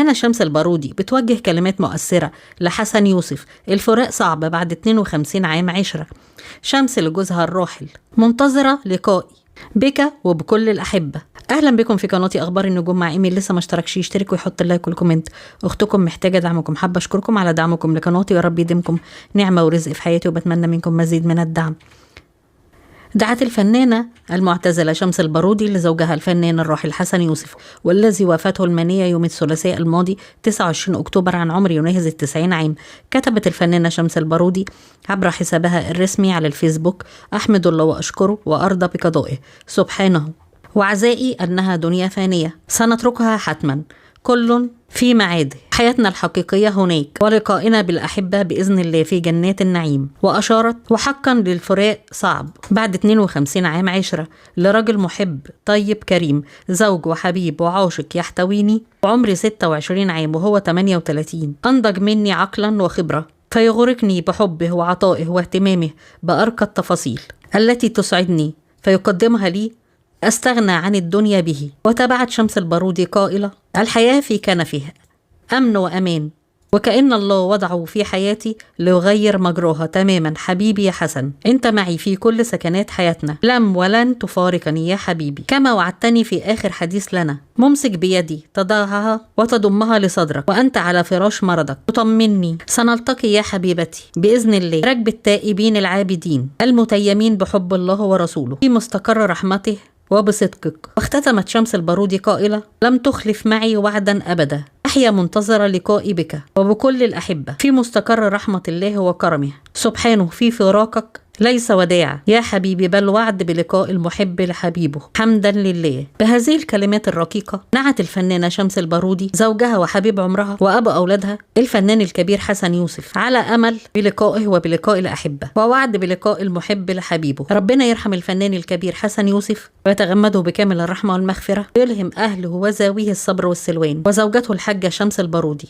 الفنانة شمس البارودي بتوجه كلمات مؤثرة لحسن يوسف. الفراق صعب بعد 52 عام عشرة. شمس لجوزها الراحل منتظرة لقائي بك وبكل الأحبة. أهلا بكم في قناتي أخبار النجوم مع إيميل. لسه ما اشتركش يشترك ويحط اللايك والكومنت. أختكم محتاجة دعمكم، حابة أشكركم على دعمكم لقناتي، يا رب يديمكم نعمة ورزق في حياتي، وبتمنى منكم مزيد من الدعم. دعت الفنانة المعتزلة شمس البارودي لزوجها الفنان الراحل حسن يوسف، والذي وافته المنية يوم الثلاثاء الماضي 29 أكتوبر عن عمر يناهز 90 عام. كتبت الفنانة شمس البارودي عبر حسابها الرسمي على الفيسبوك: أحمد الله وأشكره وأرضى بقضائه سبحانه، وعزائي أنها دنيا فانية سنتركها حتما، كل في معاده، حياتنا الحقيقية هناك، ولقائنا بالأحبة بإذن الله في جنات النعيم. وأشارت: وحقا للفراق صعب بعد 52 عام عشرة، لرجل محب طيب كريم، زوج وحبيب وعاشق يحتويني، وعمري 26 عام وهو 38، أنضج مني عقلا وخبرة، فيغرقني بحبه وعطائه واهتمامه بأرقى التفاصيل التي تسعدني، فيقدمها لي أستغنى عن الدنيا به. وتابعت شمس البارودي قائلة: الحياة في كنفها أمن وأمان، وكأن الله وضعه في حياتي ليغير مجراها تماما. حبيبي يا حسن، أنت معي في كل سكنات حياتنا، لم ولن تفارقني يا حبيبي، كما وعدتني في آخر حديث لنا، ممسك بيدي تضعها وتضمها لصدرك وأنت على فراش مرضك، تطمني. سنلتقي يا حبيبتي بإذن الله ركب التائبين العابدين المتيمين بحب الله ورسوله في مستقر رحمته وبصدقك. واختتمت شمس البارودي قائلة: لم تخلف معي وعدا أبدا، أحيا منتظرة لقائي بك وبكل الأحبة في مستقر رحمة الله وكرمه سبحانه. في فراقك ليس وداع يا حبيبي، بل وعد بلقاء المحب لحبيبه، حمدا لله. بهذه الكلمات الرقيقة نعت الفنانة شمس البارودي زوجها وحبيب عمرها وأبو أولادها الفنان الكبير حسن يوسف على أمل بلقائه وبلقاء الأحبة، ووعد بلقاء المحب لحبيبه. ربنا يرحم الفنان الكبير حسن يوسف ويتغمده بكامل الرحمة والمغفرة، ويلهم أهله وزاويه الصبر والسلوان، وزوجته الحاجة شمس البارودي